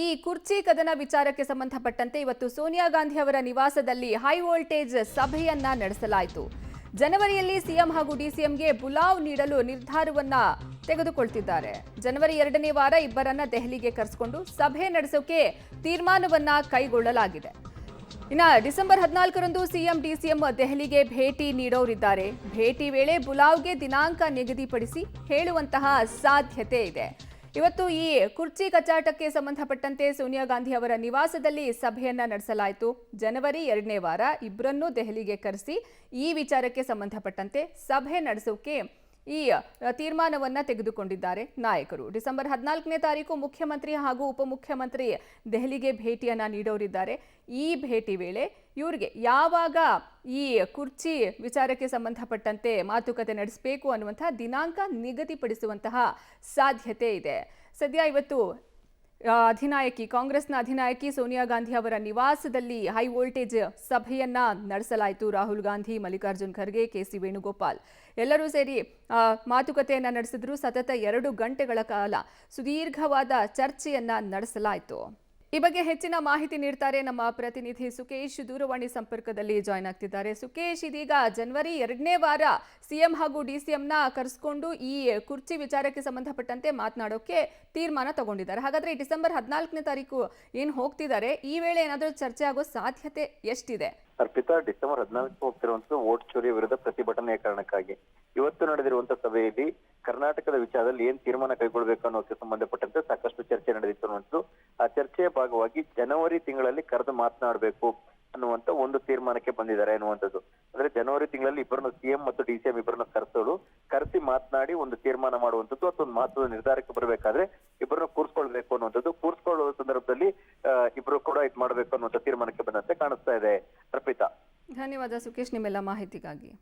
ಈ ಕುರ್ಚಿ ಕದನ ವಿಚಾರಕ್ಕೆ ಸಂಬಂಧಪಟ್ಟಂತೆ ಇವತ್ತು ಸೋನಿಯಾ ಗಾಂಧಿ ಅವರ ನಿವಾಸದಲ್ಲಿ ಹೈ ವೋಲ್ಟೇಜ್ ಸಭೆಯನ್ನ ನಡೆಸಲಾಯಿತು. ಜನವರಿಯಲ್ಲಿ ಸಿಎಂ ಹಾಗೂ ಡಿಸಿಎಂಗೆ ಬುಲಾವ್ ನೀಡಲು ನಿರ್ಧಾರವನ್ನ ತೆಗೆದುಕೊಳ್ತಿದ್ದಾರೆ. ಜನವರಿ 2ನೇ ವಾರ ಇಬ್ಬರನ್ನ ದೆಹಲಿಗೆ ಕರೆಸಿಕೊಂಡು ಸಭೆ ನಡೆಸೋಕೆ ತೀರ್ಮಾನವನ್ನ ಕೈಗೊಳ್ಳಲಾಗಿದೆ. ಇನ್ನ ಡಿಸೆಂಬರ್ 14ರಂದು ಸಿಎಂ ಡಿಸಿಎಂ ದೆಹಲಿಗೆ ಭೇಟಿ ನೀಡೋರಿದ್ದಾರೆ. ಭೇಟಿ ವೇಳೆ ಬುಲಾವ್ಗೆ ದಿನಾಂಕ ನಿಗದಿಪಡಿಸಿ ಹೇಳುವಂತಹ ಸಾಧ್ಯತೆ ಇದೆ. ಇವತ್ತು ಈ ಕುರ್ಚಿ ಕಚಾಟಕ್ಕೆ ಸಂಬಂಧಪಟ್ಟಂತೆ ಸೋನಿಯಾ ಗಾಂಧಿ ಅವರ ನಿವಾಸದಲ್ಲಿ ಸಭೆಯನ್ನ ನಡೆಸಲಾಯಿತು. ಜನವರಿ 2ನೇ ವಾರ ಇಬ್ಬರನ್ನೂ ದೆಹಲಿಗೆ ಕರೆಸಿ ಈ ವಿಚಾರಕ್ಕೆ ಸಂಬಂಧಪಟ್ಟಂತೆ ಸಭೆ ನಡೆಸೋಕೆ ಈ ತೀರ್ಮಾನವನ್ನ ತೆಗೆದುಕೊಂಡಿದ್ದಾರೆ ನಾಯಕರು. ಡಿಸೆಂಬರ್ 14ನೇ ತಾರೀಕು ಮುಖ್ಯಮಂತ್ರಿ ಹಾಗೂ ಉಪಮುಖ್ಯಮಂತ್ರಿ ದೆಹಲಿಗೆ ಭೇಟಿಯನ್ನ ನೀಡೋರಿದ್ದಾರೆ. ಈ ಭೇಟಿ ವೇಳೆ ಇವರಿಗೆ ಯಾವಾಗ ಈ ಕುರ್ಚಿ ವಿಚಾರಕ್ಕೆ ಸಂಬಂಧಪಟ್ಟಂತೆ ಮಾತುಕತೆ ನಡೆಸಬೇಕು ಅನ್ನುವಂತಹ ದಿನಾಂಕ ನಿಗದಿಪಡಿಸುವಂತಹ ಸಾಧ್ಯತೆ ಇದೆ. ಸದ್ಯ ಇವತ್ತು ಕಾಂಗ್ರೆಸ್ನ ಅಧಿನಾಯಕಿ ಸೋನಿಯಾ ಗಾಂಧಿ ಅವರ ನಿವಾಸದಲ್ಲಿ ಹೈ ವೋಲ್ಟೇಜ್ ಸಭೆಯನ್ನ ನಡೆಸಲಾಯಿತು. ರಾಹುಲ್ ಗಾಂಧಿ, ಮಲ್ಲಿಕಾರ್ಜುನ್ ಖರ್ಗೆ, ಕೆಸಿ ವೇಣುಗೋಪಾಲ್ ಎಲ್ಲರೂ ಸೇರಿ ಮಾತುಕತೆಯನ್ನ ನಡೆಸಿದ್ರು. ಸತತ 2 ಗಂಟೆಗಳ ಕಾಲ ಸುದೀರ್ಘವಾದ ಚರ್ಚೆಯನ್ನ ನಡೆಸಲಾಯಿತು. ಈ ಬಗ್ಗೆ ಹೆಚ್ಚಿನ ಮಾಹಿತಿ ನೀಡ್ತಾರೆ ನಮ್ಮ ಪ್ರತಿನಿಧಿ ಸುಕೇಶ್. ದೂರವಾಣಿ ಸಂಪರ್ಕದಲ್ಲಿ ಜಾಯ್ನ್ ಆಗ್ತಿದ್ದಾರೆ. ಸುಕೇಶ್, ಇದೀಗ ಜನವರಿ 2ನೇ ವಾರ ಸಿಎಂ ಹಾಗೂ ಡಿಸಿಎಂನ ಕರೆಸ್ಕೊಂಡು ಈ ಕುರ್ಚಿ ವಿಚಾರಕ್ಕೆ ಸಂಬಂಧಪಟ್ಟಂತೆ ಮಾತನಾಡೋಕೆ ತೀರ್ಮಾನ ತಗೊಂಡಿದ್ದಾರೆ. ಹಾಗಾದ್ರೆ ಡಿಸೆಂಬರ್ 14ನೇ ತಾರೀಕು ಏನ್ ಹೋಗ್ತಿದ್ದಾರೆ, ಈ ವೇಳೆ ಏನಾದರೂ ಚರ್ಚೆ ಆಗೋ ಸಾಧ್ಯತೆ ಎಷ್ಟಿದೆ? ಅರ್ಪಿತಾ, ಡಿಸೆಂಬರ್ 14ಕ್ಕೆ ಹೋಗ್ತಿರುವಂತದ್ದು ವೋಟ್ ಚೋರಿ ವಿರುದ್ಧ ಪ್ರತಿಭಟನೆಯ ಕಾರಣಕ್ಕಾಗಿ ಇವತ್ತು ನಡೆದಿರುವಂತಹ ಸಭೆಯಲ್ಲಿ ಕರ್ನಾಟಕದ ವಿಚಾರದಲ್ಲಿ ಏನ್ ತೀರ್ಮಾನ ಕೈಗೊಳ್ಳಬೇಕು ಅನ್ನೋದಕ್ಕೆ ಸಂಬಂಧಪಟ್ಟಂತೆ ಸಾಕಷ್ಟು ಚರ್ಚೆ ನಡೆದಿತ್ತು ಅನ್ನುವಂಥದ್ದು. ಆ ಚರ್ಚೆಯ ಭಾಗವಾಗಿ ಜನವರಿ ತಿಂಗಳಲ್ಲಿ ಕರೆದು ಮಾತನಾಡಬೇಕು ಅನ್ನುವಂತ ಒಂದು ತೀರ್ಮಾನಕ್ಕೆ ಬಂದಿದ್ದಾರೆ ಅನ್ನುವಂಥದ್ದು. ಅಂದ್ರೆ ಜನವರಿ ತಿಂಗಳಲ್ಲಿ ಇಬ್ಬರನ್ನು ಸಿಎಂ ಮತ್ತು ಡಿಸಿಎಂ ಇಬ್ಬರನ್ನು ಕರೆಸಿ ಮಾತನಾಡಿ ಒಂದು ತೀರ್ಮಾನ ಮಾಡುವಂಥದ್ದು ಅಥವಾ ಒಂದು ಮಹತ್ವದ ನಿರ್ಧಾರಕ್ಕೆ ಬರಬೇಕಾದ್ರೆ ಇಬ್ಬರನ್ನು ಕೂರಿಸ್ಕೊಳ್ಬೇಕು ಅನ್ನುವಂಥದ್ದು. ಕೂರಿಸ್ಕೊಳ್ಳುವ ಸಂದರ್ಭದಲ್ಲಿ ಇಬ್ಬರು ಕೂಡ ಇದು ಮಾಡಬೇಕು ಅನ್ನುವಂಥ ತೀರ್ಮಾನಕ್ಕೆ ಬಂದಂತೆ ಕಾಣಿಸ್ತಾ ಇದೆ. ಅರ್ಪಿತಾ, ಧನ್ಯವಾದ ಸುಕೇಶ್ ನಿಮ್ಮೆಲ್ಲ ಮಾಹಿತಿಗಾಗಿ.